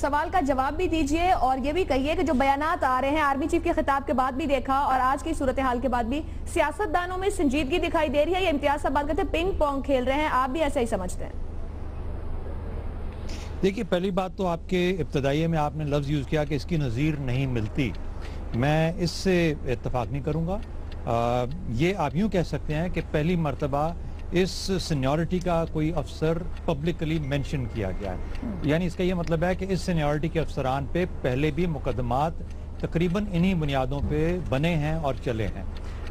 سوال کا جواب بھی دیجئے اور یہ بھی کہیے کہ جو بیانات آ رہے ہیں آرمی چیف کے خطاب کے بعد بھی دیکھا اور آج کی صورتحال کے بعد بھی سیاستدانوں میں سنجیدگی دکھائی دے رہی ہے. یہ امتیاز صاحب بات کرتے ہیں پنگ پونگ کھیل رہے ہیں, آپ بھی ایسا ہی سمجھتے ہیں؟ دیکھیے پہلی بات تو آپ کے ابتدائیے میں آپ نے لفظ یوز کیا کہ اس کی نظیر نہیں ملتی, میں اس سے اتفاق نہیں کروں گا. یہ آپ یوں کہہ سکتے ہیں کہ پہلی مرتبہ اس سینیورٹی کا کوئی افسر پبلکلی مینشن کیا گیا ہے, یعنی اس کا یہ مطلب ہے کہ اس سینیورٹی کے افسران پہ پہلے بھی مقدمات تقریباً انہی بنیادوں پہ بنے ہیں اور چلے ہیں.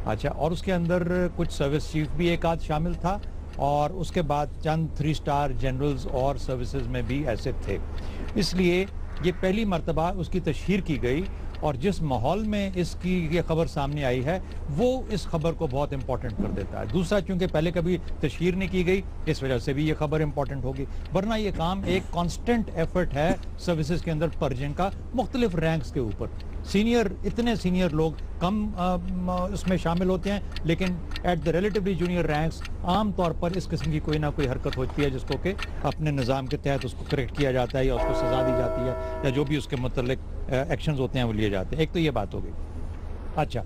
اچھا, اور اس کے اندر کچھ سروس چیف بھی ایک آدھ شامل تھا اور اس کے بعد چند 3 اسٹار جنرلز اور سروسز میں بھی ایسے تھے. اس لیے یہ پہلی مرتبہ اس کی تشہیر کی گئی اور جس ماحول میں اس کی یہ خبر سامنے آئی ہے وہ اس خبر کو بہت امپورٹنٹ کر دیتا ہے. دوسرا, چونکہ پہلے کبھی تشہیر نہیں کی گئی اس وجہ سے بھی یہ خبر امپورٹنٹ ہوگی, ورنہ یہ کام ایک کانسٹنٹ ایفرٹ ہے سروسز کے اندر پرجنگ کا مختلف رینکس کے اوپر. اتنے سینئر لوگ کم اس میں شامل ہوتے ہیں, لیکن at the relatively junior ranks عام طور پر اس قسم کی کوئی نہ کوئی حرکت ہوتی ہے جس کو کہ اپنے نظام کے تحت اس کو کریکٹ کیا جاتا ہے یا اس کو سزا دی جاتی ہے یا جو بھی اس کے متعلق ایکشنز ہوتے ہیں وہ لیے جاتے ہیں. ایک تو یہ بات ہو گئی. اچھا,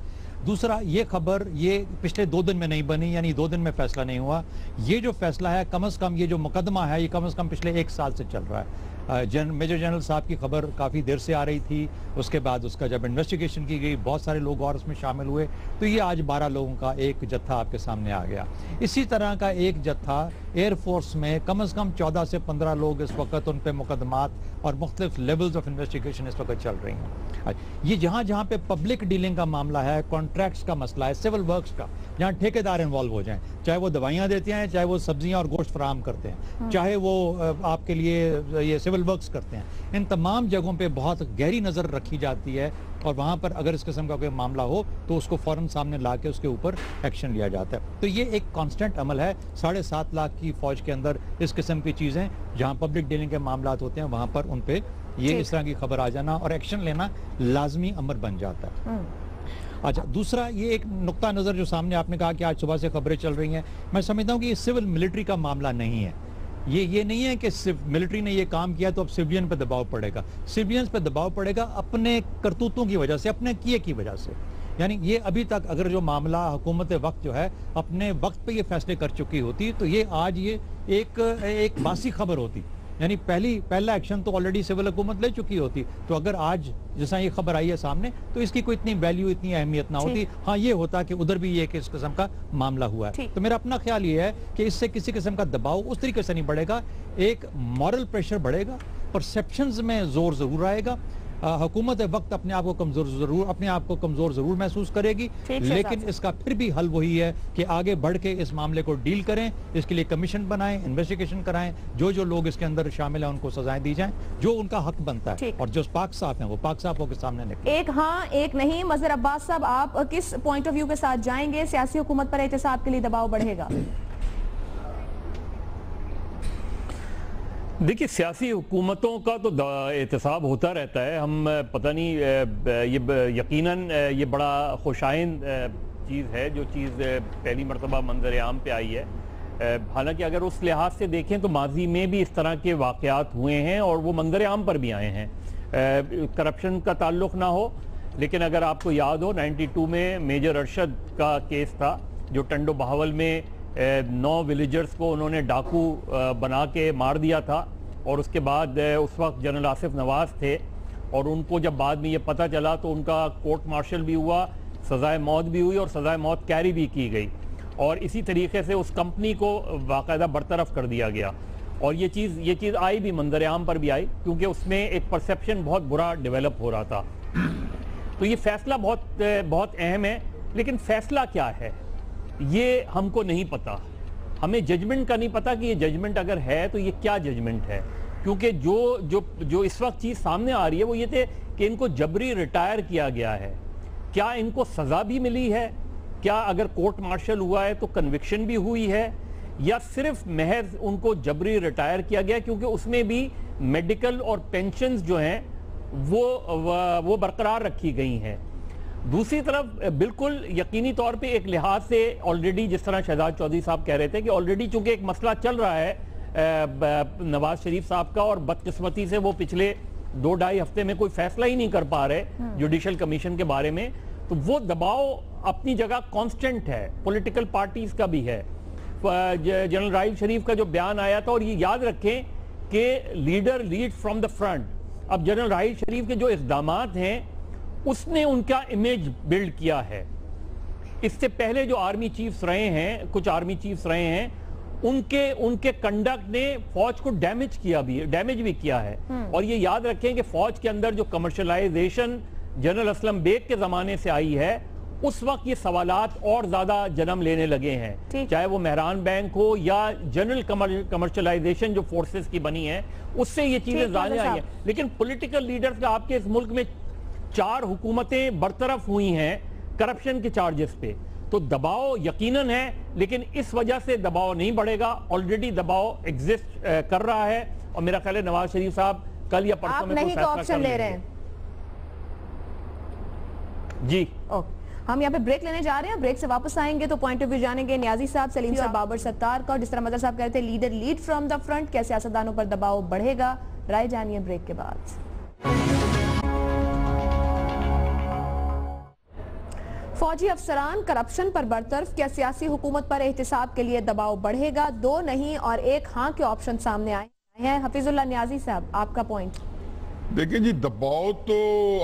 دوسرا, یہ خبر یہ پچھلے 2 دن میں نہیں بنی, یعنی 2 دن میں فیصلہ نہیں ہوا. یہ جو فیصلہ ہے کم از کم, یہ جو مقدمہ ہے یہ کم از کم پچھلے 1 سال سے چل رہا ہے. میجر جنرل صاحب کی خبر کافی دیر سے آ رہی تھی, اس کے بعد اس کا جب انویسٹیگیشن کی گئی بہت سارے لوگ اور اس میں شامل ہوئے, تو یہ آج 12 لوگوں کا ایک جتھا آپ کے سامنے آ گیا. اسی طرح کا ایک جتھا ایئر فورس میں کم از کم 14 سے 15 لوگ اس وقت ان پہ مقدمات اور مختلف لیولز آف انویسٹیگیشن اس وقت چل رہی ہیں. یہ جہاں پہ پبلک ڈیلنگ کا معاملہ ہے, کانٹریکٹس کا مسئلہ ہے, سول ورکس کا, جہاں ٹھیکیدار انوالو ہو جائیں, چاہے وہ دوائیاں دیتے ہیں, چاہے وہ سبزیاں اور گوشت فراہم کرتے ہیں, چاہے وہ آپ کے لیے یہ سول ورکس کرتے ہیں, ان تمام جگہوں پہ بہت گہری نظر رکھی جاتی ہے اور وہاں پر اگر اس قسم کا کوئی معاملہ ہو تو اس کو فوراً سامنے لا کے اس کے اوپر ایکشن لیا جاتا ہے. تو یہ ایک کانسٹنٹ عمل ہے. 7.5 لاکھ کی فوج کے اندر اس قسم کی چیزیں جہاں پبلک ڈیلنگ کے معاملات ہوتے ہیں وہاں پر ان پہ یہ اس طرح کی خبر آ جانا اور ایکشن لینا لازمی امر بن جاتا ہے. اچھا, دوسرا, یہ ایک نقطہ نظر جو سامنے آپ نے کہا کہ آج صبح سے خبریں چل رہی ہیں, میں سمجھتا ہوں کہ یہ سول ملٹری کا معاملہ نہیں ہے. یہ نہیں ہے کہ ملٹری نے یہ کام کیا تو اب سویلین پہ دباؤ پڑے گا. سویلینز پہ دباؤ پڑے گا اپنے کرتوتوں کی وجہ سے, اپنے کیے کی وجہ سے. یعنی یہ ابھی تک اگر جو معاملہ حکومت وقت جو ہے اپنے وقت پہ یہ فیصلے کر چکی ہوتی تو یہ آج یہ ایک باسی خبر ہوتی, یعنی پہلا ایکشن تو آلریڈی سول حکومت لے چکی ہوتی. تو اگر آج جیسا یہ خبر آئی ہے سامنے تو اس کی کوئی اتنی ویلیو, اتنی اہمیت نہ ہوتی. ہاں, یہ ہوتا کہ ادھر بھی یہ کہ اس قسم کا معاملہ ہوا ہے. تو میرا اپنا خیال یہ ہے کہ اس سے کسی قسم کا دباؤ اس طریقے سے نہیں بڑھے گا, ایک مورل پریشر بڑھے گا, پرسیپشنز میں زور ضرور آئے گا. حکومت وقت اپنے آپ کو کمزور ضرور محسوس کرے گی, لیکن اس کا پھر بھی حل وہی ہے کہ آگے بڑھ کے اس معاملے کو ڈیل کریں, اس کے لیے کمیشن بنائیں, انویسٹیگیشن کرائیں, جو لوگ اس کے اندر شامل ہیں ان کو سزائیں دی جائیں جو ان کا حق بنتا ہے, اور جو پاک صاف ہیں وہ پاک صاف ہو کے سامنے نکلیں. ایک ہاں ایک نہیں. مظہر عباس صاحب, آپ کس پوائنٹ آف ویو کے ساتھ جائیں گے؟ سیاسی حکومت پر احتساب کے لیے دباؤ بڑھے گا؟ دیکھیے, سیاسی حکومتوں کا تو احتساب ہوتا رہتا ہے. ہم پتہ نہیں, یہ یقیناً یہ بڑا خوشائند چیز ہے جو چیز پہلی مرتبہ منظر عام پہ آئی ہے. حالانکہ اگر اس لحاظ سے دیکھیں تو ماضی میں بھی اس طرح کے واقعات ہوئے ہیں اور وہ منظر عام پر بھی آئے ہیں. کرپشن کا تعلق نہ ہو, لیکن اگر آپ کو یاد ہو 92 میں میجر ارشد کا کیس تھا جو ٹنڈو بہاول میں 9 ولیجرز کو انہوں نے ڈاکو بنا کے مار دیا تھا, اور اس کے بعد اس وقت جنرل آصف نواز تھے, اور ان کو جب بعد میں یہ پتہ چلا تو ان کا کورٹ مارشل بھی ہوا, سزائے موت بھی ہوئی اور سزائے موت کیری بھی کی گئی, اور اسی طریقے سے اس کمپنی کو باقاعدہ برطرف کر دیا گیا. اور یہ چیز آئی بھی, منظر عام پر بھی آئی, کیونکہ اس میں ایک پرسیپشن بہت برا ڈیولپ ہو رہا تھا. تو یہ فیصلہ بہت اہم ہے, لیکن فیصلہ کیا ہے یہ ہم کو نہیں پتا. ہمیں ججمنٹ کا نہیں پتا کہ یہ ججمنٹ اگر ہے تو یہ کیا ججمنٹ ہے, کیونکہ جو اس وقت چیز سامنے آ رہی ہے وہ یہ تھے کہ ان کو جبری ریٹائر کیا گیا ہے. کیا ان کو سزا بھی ملی ہے؟ کیا اگر کورٹ مارشل ہوا ہے تو کنوکشن بھی ہوئی ہے, یا صرف محض ان کو جبری ریٹائر کیا گیا؟ کیونکہ اس میں بھی میڈیکل اور پینشنز جو ہیں وہ برقرار رکھی گئی ہیں. دوسری طرف بالکل یقینی طور پہ ایک لحاظ سے آلریڈی, جس طرح شہزاد چودھری صاحب کہہ رہے تھے کہ آلریڈی چونکہ ایک مسئلہ چل رہا ہے نواز شریف صاحب کا, اور بدقسمتی سے وہ پچھلے 2-2.5 ہفتے میں کوئی فیصلہ ہی نہیں کر پا رہے جوڈیشل کمیشن کے بارے میں، تو وہ دباؤ اپنی جگہ کانسٹنٹ ہے، پولیٹیکل پارٹیز کا بھی ہے۔ جنرل راحیل شریف کا جو بیان آیا تھا، اور یہ یاد رکھیں کہ leader lead from the front, اب جنرل راحیل شریف کے جو اقدامات ہیں اس نے ان کا امیج بلڈ کیا ہے۔ اس سے پہلے جو آرمی چیفز رہے ہیں، کچھ آرمی چیفز رہے ہیں، ان کے کنڈکٹ نے فوج کو ڈیمیج بھی کیا ہے۔ اور یہ یاد رکھیں کہ فوج کے اندر جو کمرشلائزیشن جنرل اسلم بیگ کے زمانے سے آئی ہے، اس وقت یہ سوالات اور زیادہ جنم لینے لگے ہیں، چاہے وہ مہران بینک ہو یا جنرل کمرشلائزیشن جو فورسز کی بنی ہے، اس سے یہ چیزیں ظاہر آئی ہیں۔ لیکن پولیٹیکل لیڈرز کا آپ کے اس ملک میں 4 حکومتیں برطرف ہوئی ہیں کرپشن کے چارجز پہ، تو دباؤ یقیناً ہے، لیکن اس وجہ سے دباؤ نہیں بڑھے گا، آلریڈی دباؤ ایگزسٹ کر رہا ہے، اور میرا خیال ہے نواز شریف صاحب کل یا پرسوں میں کوئی فیصلہ کر لیں گے۔ جی ہم یہاں پہ بریک لینے جا رہے ہیں، بریک سے واپس آئیں گے تو پوائنٹ آف ویو جانیں گے نیازی صاحب، سلیم صاحب، بابر ستار کا، اور جس طرح مدر صاحب کہتے ہیں leader lead from the front, کیا سیاستدانوں پر دباؤ بڑھے گا؟ رائے جانیے بریک کے بعد۔ فوجی افسران کرپشن پر برطرف، کیا سیاسی حکومت پر احتساب کے لیے دباؤ بڑھے گا؟ 2 نہیں اور 1 ہاں کے آپشن سامنے آئے ہیں۔ حفیظ اللہ نیازی صاحب، آپ کا پوائنٹ۔ دیکھیں جی، دباؤ تو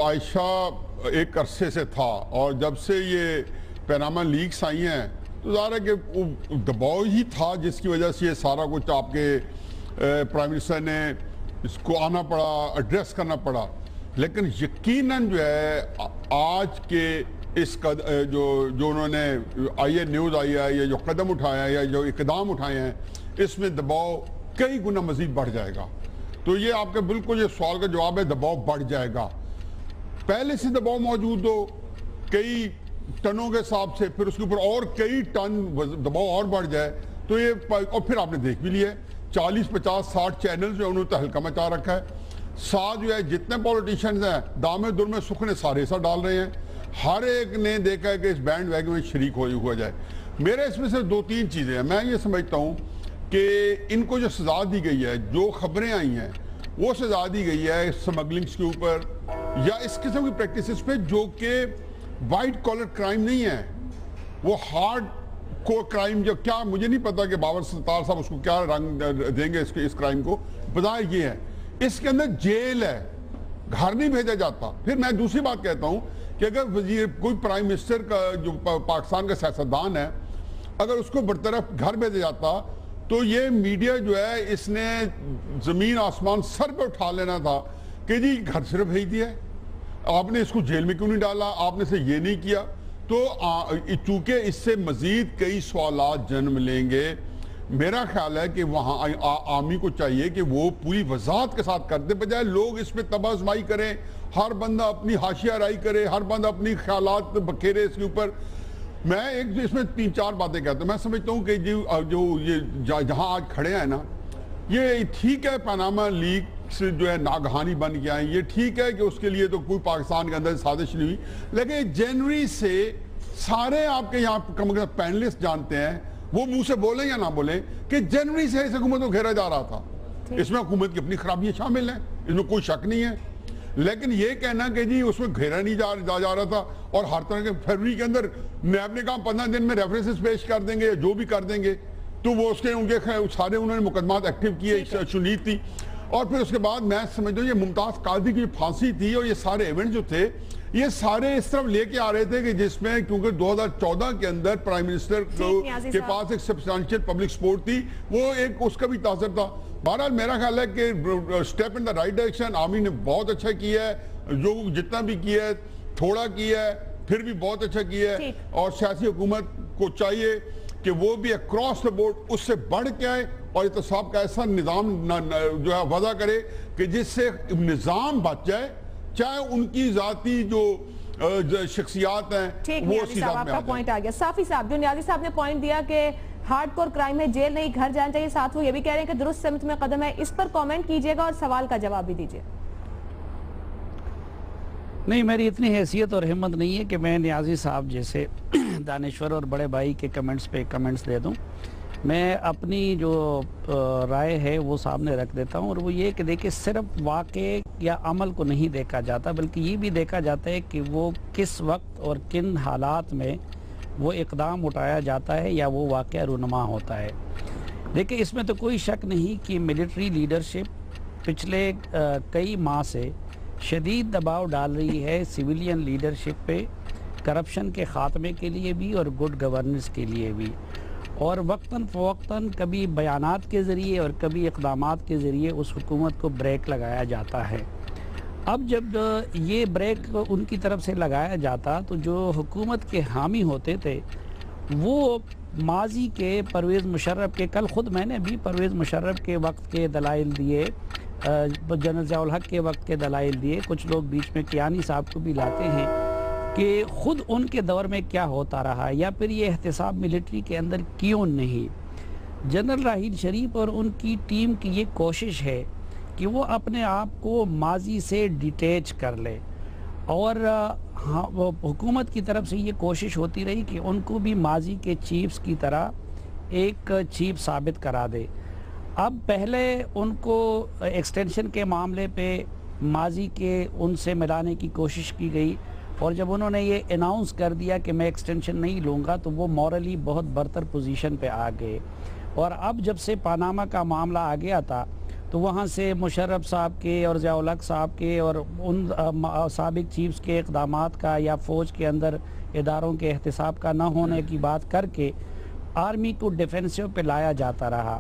عائشہ ایک عرصے سے تھا، اور جب سے یہ پیناما لیکس آئی ہیں تو ظاہر ہے کہ دباؤ ہی تھا، جس کی وجہ سے یہ سارا کچھ آپ کے پرائم منسٹر نے اس کو آنا پڑا، ایڈریس کرنا پڑا۔ لیکن یقیناً جو ہے آج کے اس جو انہوں نے نیوز آئی ہے، یا جو قدم اٹھایا ہے، یا جو اقدام اٹھائے ہیں، اس میں دباؤ کئی گنا مزید بڑھ جائے گا۔ تو یہ آپ کا بالکل یہ سوال کا جواب ہے، دباؤ بڑھ جائے گا۔ پہلے سے دباؤ موجود ہو کئی ٹنوں کے حساب سے، پھر اس کے اوپر اور کئی ٹن دباؤ اور بڑھ جائے تو یہ، اور پھر آپ نے دیکھ بھی لیا ہے 40 50 60 چینل جو انہوں نے تہلکہ مچا رکھا ہے۔ ساتھ جو ہے جتنے پولیٹیشنز ہیں دامے درمے سکھنے سارے حصہ ڈال رہے ہیں، ہر ایک نے دیکھا ہے کہ اس بینڈ ویگن میں شریک ہوا جائے۔ میرے اس میں سے 2-3 چیزیں ہیں۔ میں یہ سمجھتا ہوں کہ ان کو جو سزا دی گئی ہے، جو خبریں آئی ہیں، وہ سزا دی گئی ہے سمگلنگز کے اوپر یا اس قسم کی پریکٹسز پہ، جو کہ وائٹ کالر کرائم نہیں ہے، وہ ہارڈ کور کرائم۔ جو کیا مجھے نہیں پتا کہ بابر ستار صاحب اس کو کیا رنگ دیں گے اس کرائم کو، بظاہر یہ ہے اس کے اندر جیل ہے، گھر نہیں بھیجا جاتا۔ پھر میں دوسری بات کہتا ہوں کہ اگر وزیر کوئی پرائم منسٹر کا جو پاکستان کا سیاستدان ہے، اگر اس کو برطرف گھر بھیجا جاتا تو یہ میڈیا جو ہے اس نے زمین آسمان سر پہ اٹھا لینا تھا کہ جی گھر صرف بھیج دیا ہے، آپ نے اس کو جیل میں کیوں نہیں ڈالا، آپ نے سے یہ نہیں کیا۔ تو چونکہ اس سے مزید کئی سوالات جنم لیں گے، میرا خیال ہے کہ وہاں عامی کو چاہیے کہ وہ پوری وضاحت کے ساتھ کرتے، بجائے لوگ اس پہ تباہ آزمائی کریں، ہر بندہ اپنی حاشیہ رائی کرے، ہر بندہ اپنی خیالات بکھیرے اس کے اوپر۔ میں اس میں 3-4 باتیں کہتا ہوں۔ میں سمجھتا ہوں کہ جو یہ جہاں آج کھڑے ہیں نا، یہ ٹھیک ہے پاناما لیکس جو ہے ناگہانی بن گیا ہے، یہ ٹھیک ہے کہ اس کے لیے تو کوئی پاکستان کے اندر سازش نہیں ہوئی، لیکن جنوری سے سارے آپ کے یہاں پینلسٹ جانتے ہیں، وہ منہ سے بولیں یا نہ بولیں، کہ جنوری سے اس حکومت کو گھیرا جا رہا تھا۔ اس میں حکومت کی اپنی خرابیاں شامل ہیں، اس میں کوئی شک نہیں ہے، لیکن یہ کہنا کہ جی اس میں گھیرا نہیں جا رہا تھا، اور ہر طرح کے فروری کے اندر نیب نے کہا 15 دن میں ریفرنسز پیش کر دیں گے، جو بھی کر دیں گے، تو وہ اس کے ان کے سارے انہوں نے مقدمات ایکٹیو کیے، شنید تھی۔ اور پھر اس کے بعد میں سمجھتا ہوں یہ ممتاز قاضی کی پھانسی تھی، اور یہ سارے ایونٹ جو تھے یہ سارے اس طرف لے کے آ رہے تھے کہ جس میں کیونکہ 2014 کے اندر پرائم منسٹر کے پاس ایک سبسٹانشیل پبلک سپورٹ تھی، وہ ایک اس کا بھی تاثر تھا۔ بہرحال میرا خیال ہے کہ step in the right direction, عامی نے بہت اچھا کیا ہے، جو جتنا بھی کیا ہے تھوڑا کیا ہے، پھر بھی بہت اچھا کیا ہے، اور سیاسی حکومت کو چاہیے کہ وہ بھی اکراس دا بورڈ اس سے بڑھ کے آئے اور احتساب کا ایسا نظام جو ہے وضع کرے کہ جس سے نظام بچ جائے، چاہے ان کی ذاتی جو شخصیات ہیں وہ نیازی صاحب آپ کا پوائنٹ آ گیا۔ صافی صاحب، جو نیازی صاحب نے پوائنٹ دیا کہ ہارڈ کور کرائم ہے، جیل نہیں گھر جانا چاہیے، ساتھ وہ یہ بھی کہہ رہے ہیں کہ درست سمت میں قدم ہے، اس پر کامنٹ کیجئے گا اور سوال کا جواب بھی دیجئے۔ نہیں، میری اتنی حیثیت اور ہمت نہیں ہے کہ میں نیازی صاحب جیسے دانشور اور بڑے بھائی کے کمنٹس پہ کمنٹس دے دوں۔ میں اپنی جو رائے ہے وہ سامنے رکھ دیتا ہوں، اور وہ یہ کہ دیکھیں صرف واقعے یا عمل کو نہیں دیکھا جاتا، بلکہ یہ بھی دیکھا جاتا ہے کہ وہ کس وقت اور کن حالات میں وہ اقدام اٹھایا جاتا ہے یا وہ واقعہ رونما ہوتا ہے۔ دیکھیں اس میں تو کوئی شک نہیں کہ ملٹری لیڈرشپ پچھلے کئی ماہ سے شدید دباؤ ڈال رہی ہے سویلین لیڈرشپ پہ، کرپشن کے خاتمے کے لیے بھی اور گڈ گورننس کے لیے بھی، اور وقتاً فوقتاً کبھی بیانات کے ذریعے اور کبھی اقدامات کے ذریعے اس حکومت کو بریک لگایا جاتا ہے۔ اب جب یہ بریک ان کی طرف سے لگایا جاتا تو جو حکومت کے حامی ہوتے تھے وہ ماضی کے پرویز مشرف کے، کل خود میں نے بھی پرویز مشرف کے وقت کے دلائل دیے، جنرل ضیاء الحق کے وقت کے دلائل دیے، کچھ لوگ بیچ میں کیانی صاحب کو بھی لاتے ہیں کہ خود ان کے دور میں کیا ہوتا رہا، یا پھر یہ احتساب ملٹری کے اندر کیوں نہیں۔ جنرل راحیل شریف اور ان کی ٹیم کی یہ کوشش ہے کہ وہ اپنے آپ کو ماضی سے ڈیٹیچ کر لے، اور حکومت کی طرف سے یہ کوشش ہوتی رہی کہ ان کو بھی ماضی کے چیفز کی طرح ایک چیف ثابت کرا دے۔ اب پہلے ان کو ایکسٹینشن کے معاملے پہ ماضی کے ان سے ملانے کی کوشش کی گئی، اور جب انہوں نے یہ اناؤنس کر دیا کہ میں ایکسٹینشن نہیں لوں گا تو وہ مورلی بہت برتر پوزیشن پہ آ گئے، اور اب جب سے پاناما کا معاملہ آ گیا تھا تو وہاں سے مشرف صاحب کے اور ضیاء الحق صاحب کے اور ان سابق چیفز کے اقدامات کا یا فوج کے اندر اداروں کے احتساب کا نہ ہونے کی بات کر کے آرمی کو ڈیفینسو پہ لایا جاتا رہا۔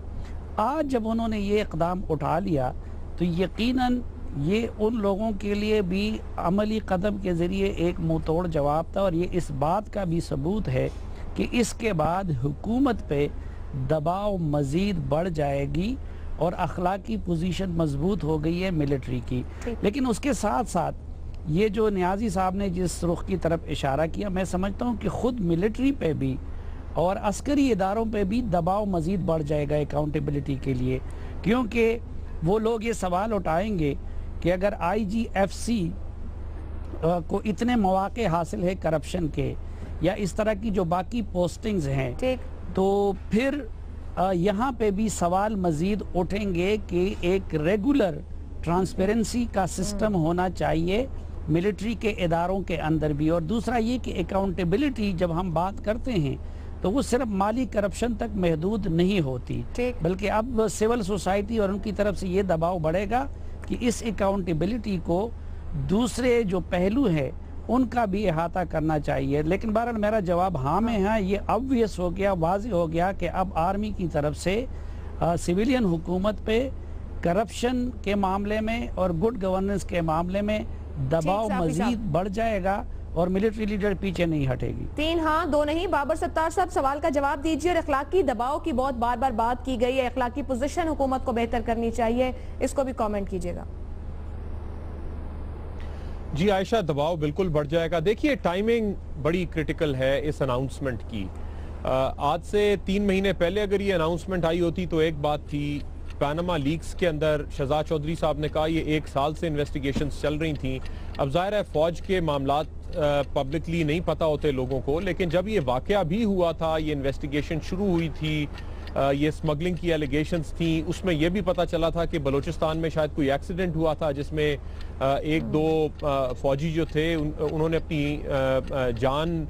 آج جب انہوں نے یہ اقدام اٹھا لیا تو یقیناً یہ ان لوگوں کے لیے بھی عملی قدم کے ذریعے ایک منہ توڑ جواب تھا، اور یہ اس بات کا بھی ثبوت ہے کہ اس کے بعد حکومت پہ دباؤ مزید بڑھ جائے گی، اور اخلاقی پوزیشن مضبوط ہو گئی ہے ملٹری کی۔ لیکن اس کے ساتھ ساتھ یہ جو نیازی صاحب نے جس رخ کی طرف اشارہ کیا، میں سمجھتا ہوں کہ خود ملٹری پہ بھی اور عسکری اداروں پہ بھی دباؤ مزید بڑھ جائے گا اکاؤنٹیبلٹی کے لیے، کیونکہ وہ لوگ یہ سوال اٹھائیں گے کہ اگر IGFC کو اتنے مواقع حاصل ہے کرپشن کے یا اس طرح کی جو باقی پوسٹنگز ہیں، تو پھر یہاں پہ بھی سوال مزید اٹھیں گے کہ ایک ریگولر ٹرانسپیرنسی کا سسٹم ہونا چاہیے ملٹری کے اداروں کے اندر بھی، اور دوسرا یہ کہ اکاؤنٹیبلٹی جب ہم بات کرتے ہیں تو وہ صرف مالی کرپشن تک محدود نہیں ہوتی، بلکہ اب سول سوسائٹی اور ان کی طرف سے یہ دباؤ بڑھے گا کہ اس اکاؤنٹیبلٹی کو دوسرے جو پہلو ہیں ان کا بھی احاطہ کرنا چاہیے۔ لیکن بہرحال میرا جواب ہاں میں ہے، یہ obvious ہو گیا، واضح ہو گیا کہ اب آرمی کی طرف سے سویلین حکومت پہ کرپشن کے معاملے میں اور گڈ گورننس کے معاملے میں دباؤ مزید بڑھ جائے گا، اور ملٹری لیڈر پیچھے نہیں ہٹے گی۔ 3 ہاں 2 نہیں۔ بابر ستار صاحب سوال کا جواب دیجیے، اور اخلاقی دباؤ کی بہت بار بار بات کی گئی ہے، اخلاقی پوزیشن حکومت کو بہتر کرنی چاہیے، اس کو بھی کامنٹ کیجیے گا۔ جی عائشہ، دباؤ بالکل بڑھ جائے گا۔ دیکھیے ٹائمنگ بڑی کرٹیکل ہے اس اناؤنسمنٹ کی۔ آج سے 3 مہینے پہلے اگر یہ اناؤنسمنٹ آئی ہوتی تو ایک بات تھی، پاناما لیکس کے اندر شہزاد چودھری صاحب نے کہا یہ 1 سال سے انویسٹیگیشنز چل رہی تھیں۔ اب ظاہر ہے فوج کے معاملات پبلکلی نہیں پتہ ہوتے لوگوں کو، لیکن جب یہ واقعہ بھی ہوا تھا، یہ انویسٹیگیشن شروع ہوئی تھی، یہ سمگلنگ کی ایلیگیشنز تھیں، اس میں یہ بھی پتہ چلا تھا کہ بلوچستان میں شاید کوئی ایکسیڈنٹ ہوا تھا جس میں 1-2 فوجی جو تھے انہوں نے اپنی جان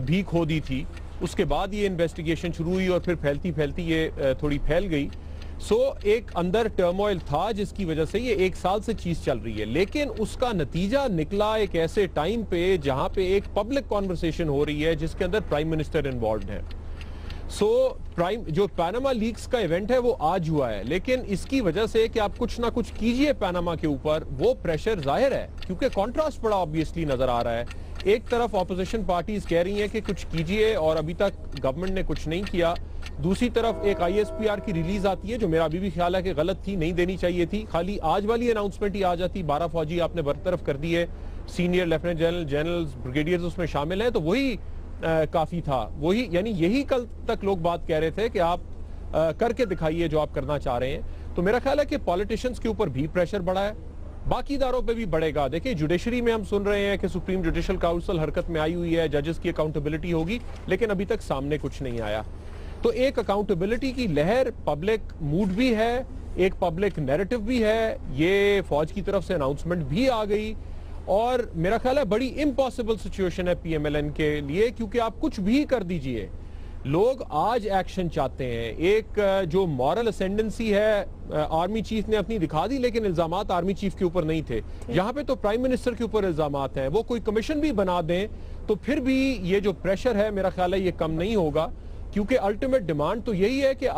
بھی کھو دی تھی۔ اس کے بعد یہ انویسٹیگیشن شروع ہوئی اور پھر پھیلتی یہ تھوڑی پھیل گئی۔ ایک اندر ٹرموائل تھا جس کی وجہ سے یہ 1 سال سے چیز چل رہی ہے، لیکن اس کا نتیجہ نکلا ایک ایسے ٹائم پہ جہاں پہ ایک پبلک کانورسیشن ہو رہی ہے جس کے اندر پرائم منسٹر انوالوڈ ہے۔ جو پاناما لیکس کا ایونٹ ہے وہ آج ہوا ہے، لیکن اس کی وجہ سے کہ آپ کچھ نہ کچھ کیجئے پاناما کے اوپر، وہ پریشر ظاہر ہے کیونکہ کانٹراسٹ بڑا obviously نظر آ رہا ہے۔ ایک طرف اپوزیشن پارٹیز کہہ رہی ہیں کہ کچھ کیجئے اور ابھی تک گورنمنٹ نے کچھ نہیں کیا، دوسری طرف ایک ISPR کی ریلیز آتی ہے جو میرا ابھی بھی خیال ہے کہ غلط تھی، نہیں دینی چاہیے تھی، خالی آج والی اناؤنسمنٹ ہی آ جاتی، 12 فوجی آپ نے برطرف کر دیے، senior lieutenant general, generals, brigadiers اس میں شامل ہیں، تو وہی کافی تھا، وہی یعنی یہی کل تک لوگ بات کہہ رہے تھے کہ آپ کر کے دکھائیے جو آپ کرنا چاہ رہے ہیں۔ تو میرا خیال ہے کہ پولیٹیشنز کے اوپر بھی پریشر بڑھا ہے، باقی اداروں پہ بھی بڑھے گا۔ دیکھیں جوڈیشری میں ہم سن رہے ہیں کہ سپریم جوڈیشل کاؤنسل حرکت میں آئی ہوئی ہے، ججز کی اکاؤنٹیبلٹی ہوگی، لیکن ابھی تک سامنے کچھ نہیں آیا۔ تو ایک اکاؤنٹیبلٹی کی لہر، پبلک موڈ بھی ہے، ایک پبلک نیریٹو بھی ہے، یہ فوج کی طرف سے اناؤنسمنٹ بھی آ گئی، اور میرا خیال ہے بڑی امپاسبل سچویشن ہے پی ایم ایل این کے لیے، کیونکہ آپ کچھ بھی کر دیجئے، لوگ آج ایکشن چاہتے ہیں۔ ایک جو مورل اسینڈنسی ہے آرمی چیف نے اپنی دکھا دی، لیکن الزامات آرمی چیف کے اوپر نہیں تھے، یہاں پہ تو پرائم منسٹر کے اوپر الزامات ہیں، وہ کوئی کمیشن بھی بنا دیں تو پھر بھی یہ جو پریشر ہے میرا خیال ہے یہ کم نہیں ہوگا، کیونکہ الٹیمیٹ ڈیمانڈ تو یہی ہے کہ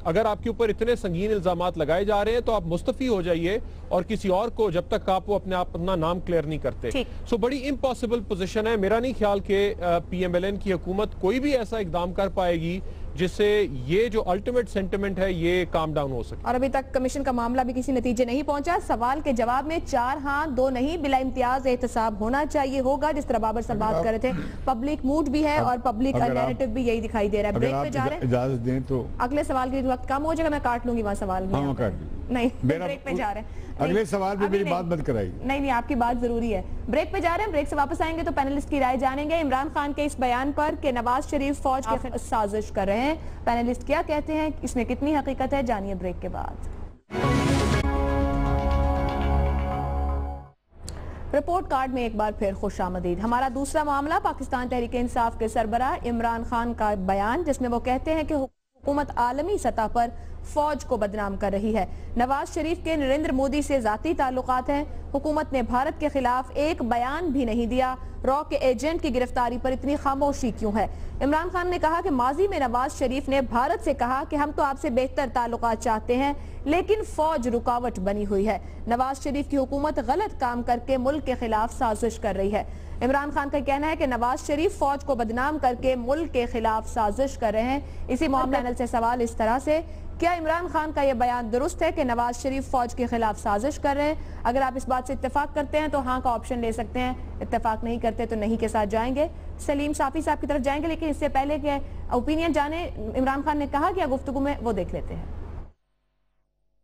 اگر آپ کے اوپر اتنے سنگین الزامات لگائے جا رہے ہیں تو آپ مستعفی ہو جائیے، اور کسی اور کو جب تک آپ اپنا نام کلیئر نہیں کرتے۔ سو بڑی امپاسبل پوزیشن ہے، میرا نہیں خیال کہ پی ایم ایل این کی حکومت کوئی بھی ایسا اقدام کر پائے گی جس سے یہ جو الٹیمیٹ سینٹیمنٹ ہے یہ کام ڈاؤن ہو سکے۔ اور ابھی تک کمیشن کا معاملہ بھی کسی نتیجے نہیں پہنچا۔ سوال کے جواب میں 4 ہاں 2 نہیں، بلا امتیاز احتساب ہونا چاہیے ہوگا، جس طرح بابر صاحب بات کر رہے تھے۔ پبلک موڈ بھی ہے اور پبلک نیریٹو بھی یہی دکھائی دے رہا ہے۔ بریک پہ جا رہے ہیں، اجازت دیں تو اگلے سوال کے وقت کم ہو جائے گا، میں کاٹ لوں گی وہاں سوال نہیں، بریک پہ جا رہے ہیں۔ اگلے سوال پہ میری بات مت کرائیے۔ نہیں، آپ کی بات ضروری ہے۔ بریک پہ جا رہے ہیں، بریک سے واپس آئیں گے تو پینلسٹ کی رائے جانیں گے۔ عمران خان کے اس بیان پر کہ نواز شریف فوج کے خلاف سازش کر رہے ہیں، پینلسٹ کیا کہتے ہیں، اس میں کتنی حقیقت ہے، جانیے بریک کے بعد۔ رپورٹ کارڈ میں ایک بار پھر خوش آمدید۔ ہمارا دوسرا معاملہ پاکستان تحریک انصاف کے سربراہ عمران خان کا بیان، جس میں وہ کہتے ہیں کہ حکومت عالمی سطح پر فوج کو بدنام کر رہی ہے۔ نواز شریف کے نریندر مودی سے ذاتی تعلقات ہیں، حکومت نے بھارت کے خلاف ایک بیان بھی نہیں دیا، را کے ایجنٹ کی گرفتاری پر اتنی خاموشی کیوں ہے؟ عمران خان نے کہا کہ ماضی میں نواز شریف نے بھارت سے کہا کہ ہم تو آپ سے بہتر تعلقات چاہتے ہیں، لیکن فوج رکاوٹ بنی ہوئی ہے۔ نواز شریف کی حکومت غلط کام کر کے ملک کے خلاف سازش کر رہی ہے۔ عمران خان کا کہنا ہے کہ نواز شریف فوج کو بدنام کر کے ملک کے خلاف سازش کر رہے ہیں۔ اسی معاملہ پینل سے سوال اس طرح سے، کیا عمران خان کا یہ بیان درست ہے کہ نواز شریف فوج کے خلاف سازش کر رہے ہیں؟ اگر آپ اس بات سے اتفاق کرتے ہیں تو ہاں کا آپشن لے سکتے ہیں، اتفاق نہیں کرتے تو نہیں کے ساتھ جائیں گے۔ سلیم صافی صاحب کی طرف جائیں گے، لیکن اس سے پہلے کہ اوپینین جانے عمران خان نے کہا کیا گفتگو میں، وہ دیکھ لیتے ہیں۔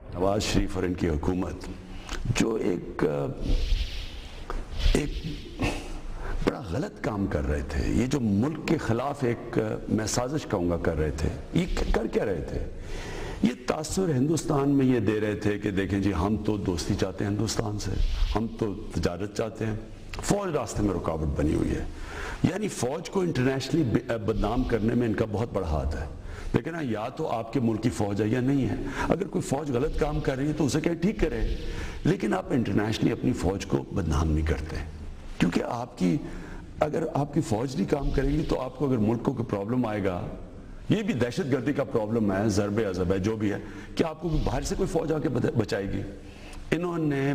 نواز شریف اور ان کی حکومت جو ایک بڑا غلط کام کر رہے تھے، یہ جو ملک کے خلاف ایک میں سازش کہوں گا کر رہے تھے، یہ کر کیا رہے تھے؟ یہ تاثر ہندوستان میں یہ دے رہے تھے کہ دیکھیں جی ہم تو دوستی چاہتے ہیں ہندوستان سے، ہم تو تجارت چاہتے ہیں، فوج راستے میں رکاوٹ بنی ہوئی ہے۔ یعنی فوج کو انٹرنیشنلی بدنام کرنے میں ان کا بہت بڑا ہاتھ ہے، لیکن یا تو آپ کے ملک کی فوج ہے یا نہیں ہے۔ اگر کوئی فوج غلط کام کر رہی ہے تو اسے کہیں ٹھیک کرے، لیکن آپ انٹرنیشنلی اپنی فوج کو بدنام نہیں کرتے، کیونکہ اگر آپ کی فوج نہیں کام کرے گی تو آپ کو اگر ملکوں کا پرابلم آئے گا، یہ بھی دہشت گردی کا پرابلم ہے، ضرب عذاب ہے، جو بھی ہے، کہ آپ کو باہر سے کوئی فوج آ کے بچائے گی؟ انہوں نے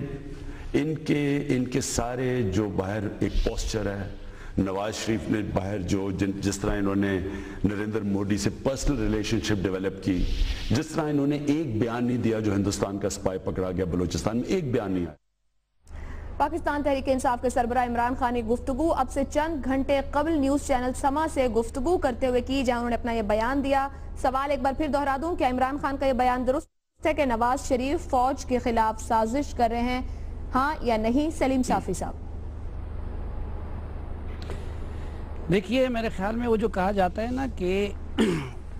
ان کے سارے جو باہر ایک پوسچر ہے، نواز شریف نے باہر جو جس طرح انہوں نے نریندر مودی سے پرسنل ریلیشن شپ ڈیولپ کی، جس طرح انہوں نے ایک بیان نہیں دیا جو ہندوستان کا سپائی پکڑا گیا بلوچستان میں، ایک بیان نہیں آیا۔ پاکستان تحریک انصاف کے سربراہ عمران خان کی گفتگو اب سے چند گھنٹے قبل نیوز چینل سما سے گفتگو کرتے ہوئے کی، جہاں انہوں نے اپنا یہ بیان دیا۔ سوال ایک بار پھر دہرا دوں، کیا عمران خان کا یہ بیان درست ہے کہ نواز شریف فوج کے خلاف سازش کر رہے ہیں، ہاں یا نہیں؟ سلیم صافی صاحب۔ دیکھیے میرے خیال میں وہ جو کہا جاتا ہے نا کہ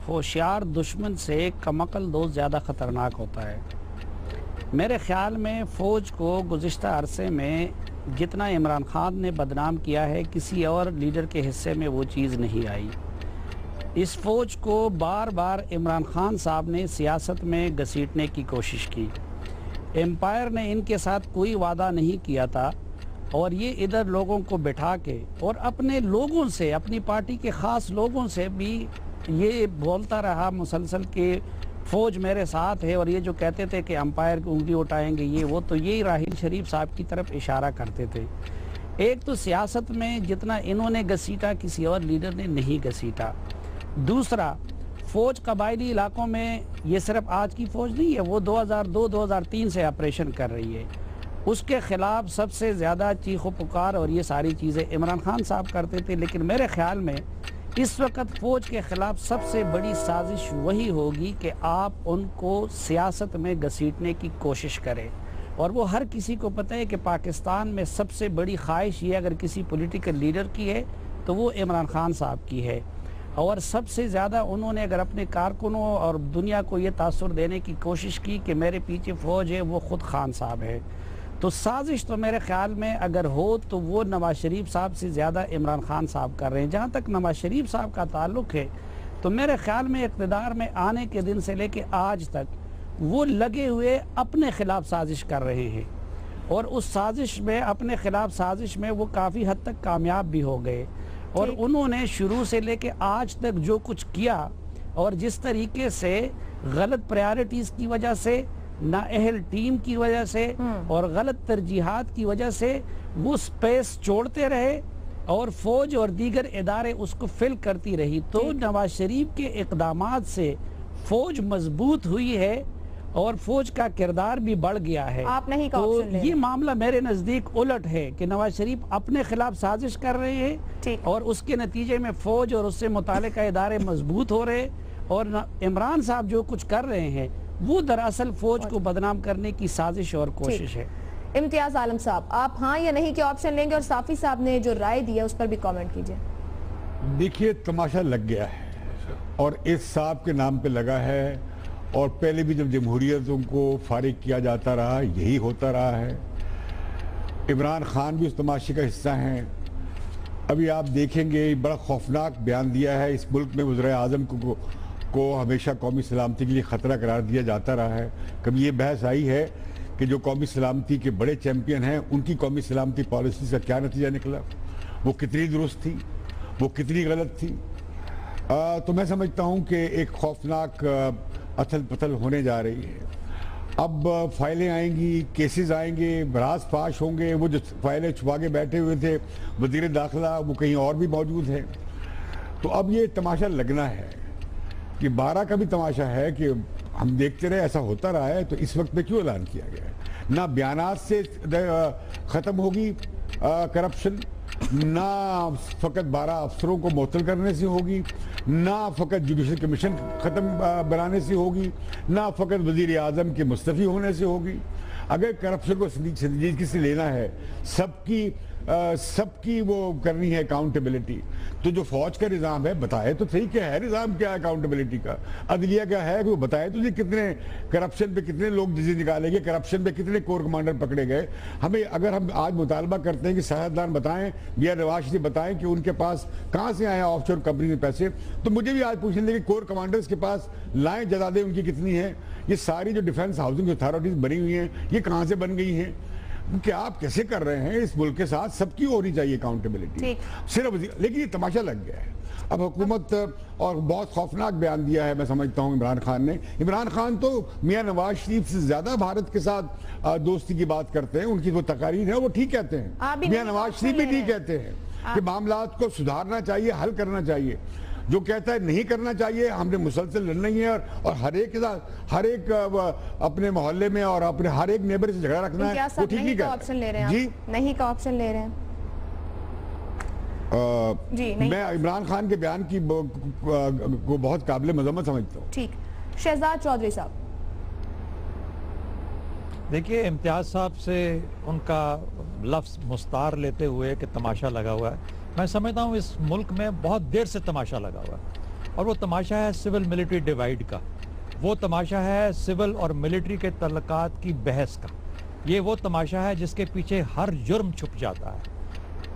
ہوشیار دشمن سے کمعقل دوست زیادہ خطرناک ہوتا ہے، میرے خیال میں فوج کو گزشتہ عرصے میں جتنا عمران خان نے بدنام کیا ہے کسی اور لیڈر کے حصے میں وہ چیز نہیں آئی۔ اس فوج کو بار بار عمران خان صاحب نے سیاست میں گھسیٹنے کی کوشش کی۔ امپائر نے ان کے ساتھ کوئی وعدہ نہیں کیا تھا، اور یہ ادھر لوگوں کو بٹھا کے اور اپنے لوگوں سے، اپنی پارٹی کے خاص لوگوں سے بھی یہ بولتا رہا مسلسل کہ فوج میرے ساتھ ہے، اور یہ جو کہتے تھے کہ امپائر کو انگلی اٹھائیں گے یہ وہ، تو یہی راحیل شریف صاحب کی طرف اشارہ کرتے تھے۔ ایک تو سیاست میں جتنا انہوں نے گھسیٹا کسی اور لیڈر نے نہیں گھسیٹا۔ دوسرا، فوج قبائلی علاقوں میں یہ صرف آج کی فوج نہیں ہے، وہ 2002-2003 سے آپریشن کر رہی ہے، اس کے خلاف سب سے زیادہ چیخ و پکار اور یہ ساری چیزیں عمران خان صاحب کرتے تھے۔ لیکن میرے خیال میں اس وقت فوج کے خلاف سب سے بڑی سازش وہی ہوگی کہ آپ ان کو سیاست میں گھسیٹنے کی کوشش کریں، اور وہ ہر کسی کو پتہ ہے کہ پاکستان میں سب سے بڑی خواہش یہ اگر کسی پولیٹیکل لیڈر کی ہے تو وہ عمران خان صاحب کی ہے۔ اور سب سے زیادہ انہوں نے اگر اپنے کارکنوں اور دنیا کو یہ تاثر دینے کی کوشش کی کہ میرے پیچھے فوج ہے، وہ خود خان صاحب ہے. تو سازش تو میرے خیال میں اگر ہو تو وہ نواز شریف صاحب سے زیادہ عمران خان صاحب کر رہے ہیں. جہاں تک نواز شریف صاحب کا تعلق ہے تو میرے خیال میں اقتدار میں آنے کے دن سے لے کے آج تک وہ لگے ہوئے اپنے خلاف سازش کر رہے ہیں، اور اس سازش میں اپنے خلاف سازش میں وہ کافی حد تک کامیاب بھی ہو گئے. اور انہوں نے شروع سے لے کے آج تک جو کچھ کیا اور جس طریقے سے غلط پریارٹیز کی وجہ سے، نااہل ٹیم کی وجہ سے اور غلط ترجیحات کی وجہ سے وہ سپیس چھوڑتے رہے اور فوج اور دیگر ادارے اس کو فل کرتی رہی، تو نواز شریف کے اقدامات سے فوج مضبوط ہوئی ہے اور فوج کا کردار بھی بڑھ گیا ہے. آپ نہیں کا تو آپشن لے یہ معاملہ میرے نزدیک الٹ ہے کہ نواز شریف اپنے خلاف سازش کر رہے ہیں اور اس کے نتیجے میں فوج اور اس سے متعلقہ ادارے مضبوط ہو رہے، اور عمران صاحب جو کچھ کر رہے ہیں وہ دراصل فوج کو بدنام کرنے کی سازش اور کوشش ہے. امتیاز عالم صاحب، آپ ہاں یا نہیں کے آپشن لیں گے، اور صافی صاحب نے جو رائے دی ہے اس پر بھی کامنٹ کیجئے. دیکھیے تماشا لگ گیا ہے اور اس صاحب کے نام پہ لگا ہے، اور پہلے بھی جب جمہوریتوں کو فارغ کیا جاتا رہا یہی ہوتا رہا ہے. عمران خان بھی اس تماشے کا حصہ ہیں. ابھی آپ دیکھیں گے بڑا خوفناک بیان دیا ہے. اس ملک میں وزیر اعظم کو ہمیشہ قومی سلامتی کے لیے خطرہ قرار دیا جاتا رہا ہے. کبھی یہ بحث آئی ہے کہ جو قومی سلامتی کے بڑے چیمپئن ہیں ان کی قومی سلامتی پالیسی کا کیا نتیجہ نکلا، وہ کتنی درست تھی، وہ کتنی غلط تھی. تو میں سمجھتا ہوں کہ ایک خوفناک اتھل پتھل ہونے جا رہی ہے. اب فائلیں آئیں گی، کیسز آئیں گے، راز فاش ہوں گے. وہ جو فائلیں چھپا کے بیٹھے ہوئے تھے وزیر داخلہ، وہ کہیں اور بھی موجود ہیں. تو اب یہ تماشا لگنا ہے کہ 12 کا بھی تماشا ہے کہ ہم دیکھتے رہے ایسا ہوتا رہا ہے. تو اس وقت میں کیوں اعلان کیا گیا ہے؟ نہ بیانات سے ختم ہوگی کرپشن، نہ فقط 12 افسروں کو معطل کرنے سے ہوگی، نہ فقط جوڈیشل کمیشن ختم بنانے سے ہوگی، نہ فقط وزیر اعظم کے مستعفی ہونے سے ہوگی. اگر کرپشن کو سنجیدگی سے لینا ہے، سب کی وہ کرنی ہے اکاؤنٹیبلٹی، تو جو فوج کا نظام ہے بتائے تو صحیح کیا ہے نظام، کیا ہے اکاؤنٹیبلٹی کا. عدلیہ کیا ہے وہ بتائے تو جی کتنے کرپشن پہ کتنے لوگ جزیے نکالے گئے، کرپشن پہ کتنے کور کمانڈر پکڑے گئے. اگر ہم آج مطالبہ کرتے ہیں کہ سیاستدان بتائیں یا نواز شریف بتائیں کہ ان کے پاس کہاں سے آئے آف شور کمپنی میں پیسے، تو مجھے بھی آج پوچھنے لگے کہ کور کمانڈرز کے پاس لائیں جدادیں ان کی کتنی ہیں. یہ ساری جو ڈیفنس ہاؤسنگ اتھارٹیز بنی ہوئی ہیں یہ کہاں سے بن گئی ہیں، کہ آپ کیسے کر رہے ہیں. اس ملک کے ساتھ سب کی ہونی چاہیے اکاؤنٹیبلٹی صرف. لیکن یہ تماشا لگ گیا ہے اب حکومت، اور بہت خوفناک بیان دیا ہے میں سمجھتا ہوں عمران خان نے. عمران خان تو میاں نواز شریف سے زیادہ بھارت کے ساتھ دوستی کی بات کرتے ہیں. ان کی وہ تقاریر ہے وہ ٹھیک کہتے ہیں، میاں نواز شریف بھی ٹھیک کہتے ہیں کہ معاملات کو سدھارنا چاہیے، حل کرنا چاہیے. جو کہتا ہے نہیں کرنا چاہیے، ہم نے مسلسل لڑنا ہی ہے اور ہر ایک کے ساتھ، ہر ایک اپنے محلے میں اور اپنے ہر ایک نیبر سے جھگڑا رکھنا ہے، وہ ٹھیک نہیں کہتا ہے. جی نہیں کا آپشن لے رہے ہیں. میں عمران خان کے بیان کی کو بہت قابل مذمت سمجھتا ہوں. ٹھیک. شہزاد چودھری صاحب، دیکھیے امتیاز صاحب سے ان کا لفظ مستعار لیتے ہوئے کہ تماشا لگا ہوا ہے، میں سمجھتا ہوں اس ملک میں بہت دیر سے تماشا لگا ہوا ہے، اور وہ تماشا ہے سول ملٹری ڈیوائیڈ کا. وہ تماشا ہے سول اور ملٹری کے تعلقات کی بحث کا. یہ وہ تماشا ہے جس کے پیچھے ہر جرم چھپ جاتا ہے.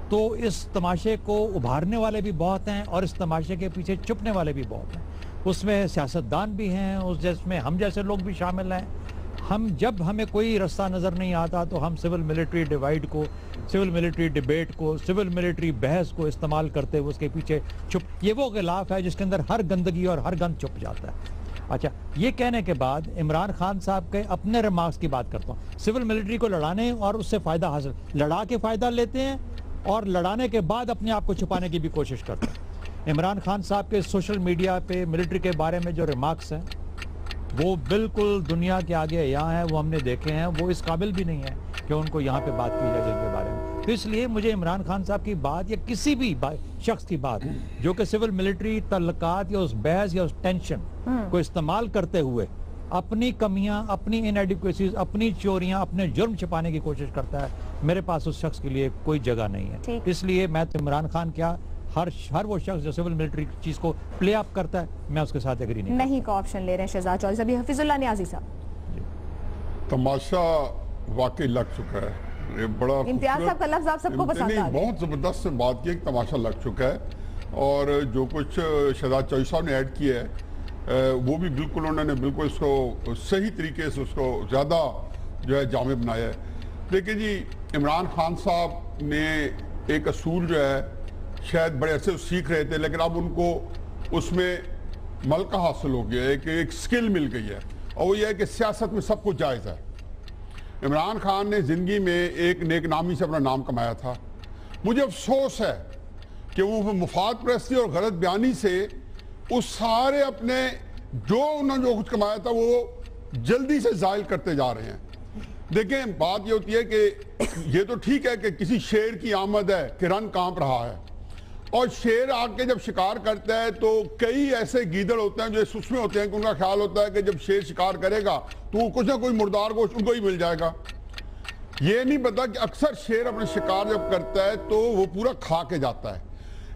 تو اس تماشے کو ابھارنے والے بھی بہت ہیں اور اس تماشے کے پیچھے چھپنے والے بھی بہت ہیں. اس میں سیاستدان بھی ہیں، اس میں ہم جیسے لوگ بھی شامل ہیں. جب ہمیں کوئی رستہ نظر نہیں آتا تو ہم سول ملٹری ڈیوائیڈ کو، سول ملٹری ڈیبیٹ کو، سول ملٹری بحث کو استعمال کرتے ہوئے اس کے پیچھے یہ وہ غلاف ہے جس کے اندر ہر گندگی اور ہر گند چھپ جاتا ہے. اچھا، یہ کہنے کے بعد عمران خان صاحب کے اپنے ریمارکس کی بات کرتا ہوں. سول ملٹری کو لڑانے اور اس سے فائدہ حاصل، لڑا کے فائدہ لیتے ہیں اور لڑانے کے بعد اپنے آپ کو چھپانے کی بھی کوشش کرتے ہیں. عمران خان صاحب کے سوشل میڈیا پہ ملٹری کے بارے میں جو ریمارکس ہیں وہ بالکل دنیا کے آگے یہاں ہیں، وہ ہم نے دیکھے ہیں. وہ اس قابل بھی نہیں ہے کہ ان کو یہاں پہ بات کی جائے جن کے بارے میں. تو اس لیے مجھے عمران خان صاحب کی بات یا کسی بھی شخص کی بات جو کہ سول ملٹری تعلقات یا اس بحث یا اس ٹینشن کو استعمال کرتے ہوئے اپنی کمیاں، اپنی انایڈیکویسیز، اپنی چوریاں، اپنے جرم چھپانے کی کوشش کرتا ہے، میرے پاس اس شخص کے لیے کوئی جگہ نہیں ہے. اس لیے میں تو عمران خان کیا ہر وہ شخص جو سول ملٹری چیز کو پلے اپ کرتا ہے میں اس کے ساتھ ایگری نہیں کا آپشن لے رہے ہیں شہزاد چودھری صاحب. حفیظ اللہ نیازی صاحب. تماشا واقعی لگ چکا ہے. یہ بڑا امتیاز صاحب کا لفظ آپ سب کو پسند آ گیا. بہت زبردست سے بات کی کہ تماشا لگ چکا ہے, اور جو کچھ شہزاد چودھری صاحب نے ایڈ کیا ہے وہ بھی بالکل انہوں نے بالکل اس کو صحیح طریقے سے اس کو زیادہ جو ہے جامع بنایا ہے. لیکن جی عمران خان صاحب نے ایک اصول جو ہے شاید بڑے عرصے سیکھ رہے تھے, لیکن اب ان کو اس میں ملکہ حاصل ہو گیا ہے کہ ایک سکل مل گئی ہے, اور وہ یہ ہے کہ سیاست میں سب کچھ جائز ہے. عمران خان نے زندگی میں ایک نیک نامی سے اپنا نام کمایا تھا. مجھے افسوس ہے کہ وہ مفاد پرستی اور غلط بیانی سے اس سارے اپنے جو انہوں نے جو کچھ کمایا تھا وہ جلدی سے زائل کرتے جا رہے ہیں. دیکھیں بات یہ ہوتی ہے کہ یہ تو ٹھیک ہے کہ کسی شیر کی آمد ہے کہ رن کانپ رہا ہے, اور شیر آ کے جب شکار کرتا ہے تو کئی ایسے گیدڑ ہوتے ہیں جو اس میں ہوتے ہیں کہ ان کا خیال ہوتا ہے کہ جب شیر شکار کرے گا تو کچھ نہ کوئی مردار گوشت ان کو ہی مل جائے گا. یہ نہیں پتا کہ اکثر شیر اپنے شکار جب کرتا ہے تو وہ پورا کھا کے جاتا ہے.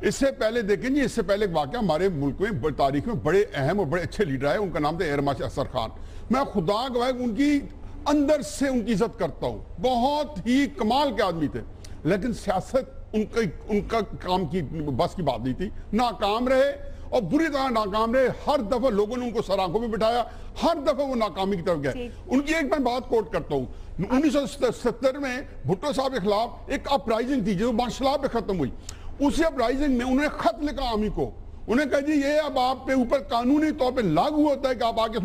اس سے پہلے دیکھیں جی, اس سے پہلے ایک واقعہ ہمارے ملک میں تاریخ میں بڑے اہم اور بڑے اچھے لیڈر ہیں, ان کا نام تھا ایئر مارشل اسد خان. میں خدا گواہ ان کی اندر سے ان کی عزت کرتا ہوں, بہت ہی کمال کے آدمی تھے, لیکن سیاست ان کا کام کی بس کی بات نہیں تھی. ناکام رہے اور بری طرح ناکام رہے. ہر دفعہ لوگوں نے ان کو سر آنکھوں میں بٹھایا, ہر دفعہ وہ ناکامی کی طرف گئے. ان کی ایک میں بات کوٹ کرتا ہوں, 1970 میں بھٹو صاحب کے خلاف ایک اپرائزنگ تھی جو مارشل لا پہ ختم ہوئی. اسی اپرائزنگ میں انہوں نے خط لکھا عامی کو, انہیں کہا جی یہ اب آپ پہ اوپر قانونی طور پہ لاگو ہوتا ہے کہ آپ آگے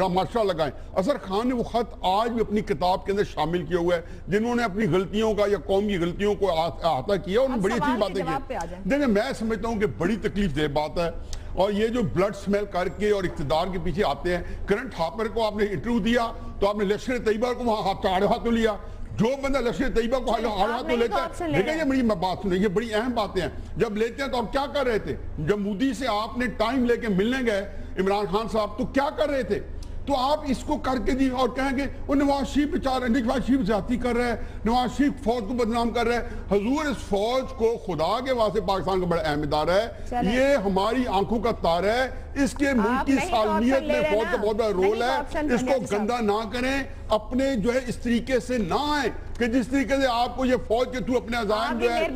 مارشل لگائیں. اظہر خان نے وہ خط آج بھی اپنی کتاب کے اندر شامل کیا ہوا ہے, جنہوں نے اپنی غلطیوں کا یا قوم کی غلطیوں کو احاطہ کیا, انہوں نے بڑی اچھی باتیں کی. دیکھیں میں سمجھتا ہوں کہ بڑی تکلیف دہ بات ہے, اور یہ جو بلڈ سمیل کر کے اور اقتدار کے پیچھے آتے ہیں. کرنٹ ہاپر کو آپ نے انٹرویو دیا تو آپ نے لشکر طیبہ کو وہاں ہاتھوں لیا. جو بندہ لشکر طیبہ کو ہاتھوں لیتا ہے, دیکھیں یہ بڑی بات سنیں, یہ بڑی اہم باتیں ہیں. جب لیتے ہیں تو آپ کیا کر رہے تھے؟ جب مودی سے آپ نے ٹائم لے کے ملنے گئے عمران خان صاحب تو کیا کر رہے تھے؟ تو آپ اس کو کر کے دی اور کہیں گے وہ نواز شریف بیچارہ, نواز شریف زیادتی کر رہا ہے, نواز شریف فوج کو بدنام کر رہا ہے. حضور اس فوج کو خدا کے واسطے پاکستان کا بڑا اہم ادارہ ہے, یہ ہماری آنکھوں کا تارہ ہے, اس کے ملک کی سالمیت میں فوج کا بہت بڑا رول ہے. اس کو گندہ نہ کریں, اپنے جو ہے اس طریقے سے نہ آئیں کہ جس طریقے سے آپ کو یہ فوج کے تو اپنے عزائم جو ہے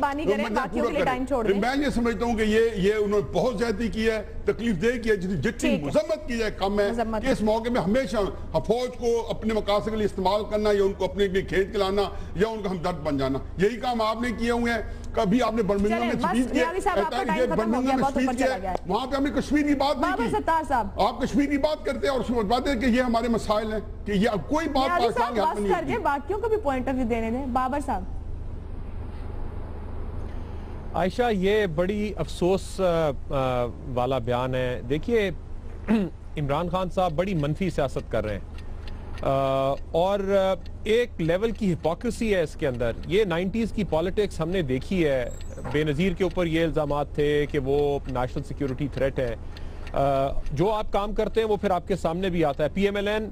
میں یہ سمجھتا ہوں کہ یہ انہوں نے بہت زیادتی کی ہے, تکلیف دہ کی ہے, جتنی مذمت کی جائے کم ہے. کہ اس موقع میں ہمیشہ فوج کو اپنے مقاصد کے لیے استعمال کرنا, یا ان کو اپنے لیے کھیت کے لانا, یا ان کا ہمدرد بن جانا, یہی کام آپ نے کیے ہوئے ہیں. کبھی آپ نے برمنگھم میں سپیچ کیا, وہاں پہ ہم نے کشمیر کی بات نہیں کی. آپ کشمیر کی بات کرتے ہیں اور اس میں بات ہے کہ یہ ہمارے مسائل ہیں, کہ یہ کوئی بات پاکستان کے حق میں نہیں ہے. باقیوں کو بھی پوائنٹ آف ویو دینے دیں. بابر صاحب. عائشہ یہ بڑی افسوس والا بیان ہے. دیکھیے عمران خان صاحب بڑی منفی سیاست کر رہے ہیں, اور ایک لیول کی ہپوکریسی ہے اس کے اندر. یہ 90s کی پالیٹکس ہم نے دیکھی ہے. بے نظیر کے اوپر یہ الزامات تھے کہ وہ نیشنل سیکیورٹی تھریٹ ہے. جو آپ کام کرتے ہیں وہ پھر آپ کے سامنے بھی آتا ہے. پی ایم ایل این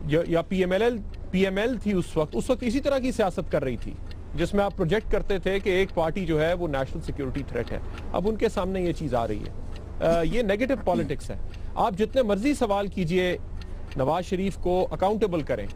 یا پی ایم ایل تھی اس وقت اسی طرح کی سیاست کر رہی تھی, جس میں آپ پروجیکٹ کرتے تھے کہ ایک پارٹی جو ہے وہ نیشنل سیکیورٹی تھریٹ ہے. اب ان کے سامنے یہ چیز آ رہی ہے. یہ نیگیٹو پالیٹکس ہے. آپ جتنے مرضی سوال کیجئے, نواز شریف کو اکاؤنٹیبل کریں,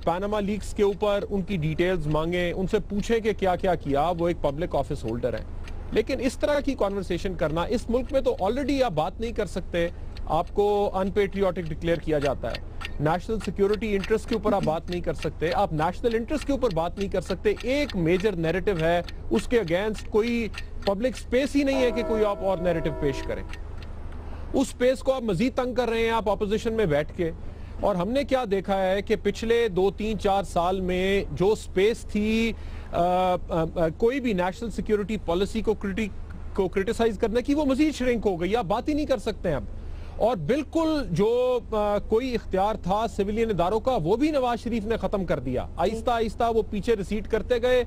پاناما لیکس کے اوپر ان کی ڈیٹیلز مانگیں, ان سے پوچھیں کہ کیا کیا کیا. وہ ایک پبلک آفس ہولڈر ہے. لیکن اس طرح کی کانورسیشن کرنا, اس ملک میں تو آلریڈی آپ بات نہیں کر سکتے, آپ کو ان پیٹریوٹک ڈکلیئر کیا جاتا ہے. نیشنل سیکیورٹی انٹرسٹ کے اوپر آپ بات نہیں کر سکتے, آپ نیشنل انٹرسٹ کے اوپر بات نہیں کر سکتے. ایک میجر نیریٹو ہے, اس کے اگینسٹ کوئی پبلک سپیس ہی نہیں ہے کہ کوئی آپ اور نیریٹو پیش کریں. اس سپیس کو آپ مزید تنگ کر رہے ہیں آپ اپوزیشن میں بیٹھ کے. اور ہم نے کیا دیکھا ہے کہ پچھلے 2-3-4 سال میں جو سپیس تھی کوئی بھی نیشنل سیکیورٹی پالیسی کو کرٹیسائز کرنے کی, وہ مزید شرنک ہو گئی. آپ بات ہی نہیں کر سکتے اب. اور بالکل جو کوئی اختیار تھا سویلین اداروں کا, وہ بھی نواز شریف نے ختم کر دیا. آہستہ آہستہ وہ پیچھے ریسیٹ کرتے گئے.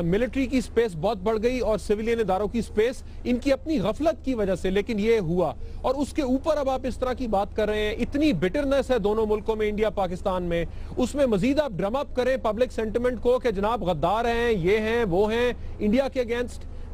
ملٹری کی سپیس بہت بڑھ گئی اور سویلین اداروں کی سپیس ان کی اپنی غفلت کی وجہ سے. لیکن یہ ہوا, اور اس کے اوپر اب آپ اس طرح کی بات کر رہے ہیں. اتنی بٹرنس ہے دونوں ملکوں میں, انڈیا پاکستان میں, اس میں مزید آپ ڈرم اپ کریں پبلک سینٹیمنٹ کو کہ جناب غدار ہیں, یہ ہیں, وہ ہیں انڈیا کے اگینسٹ.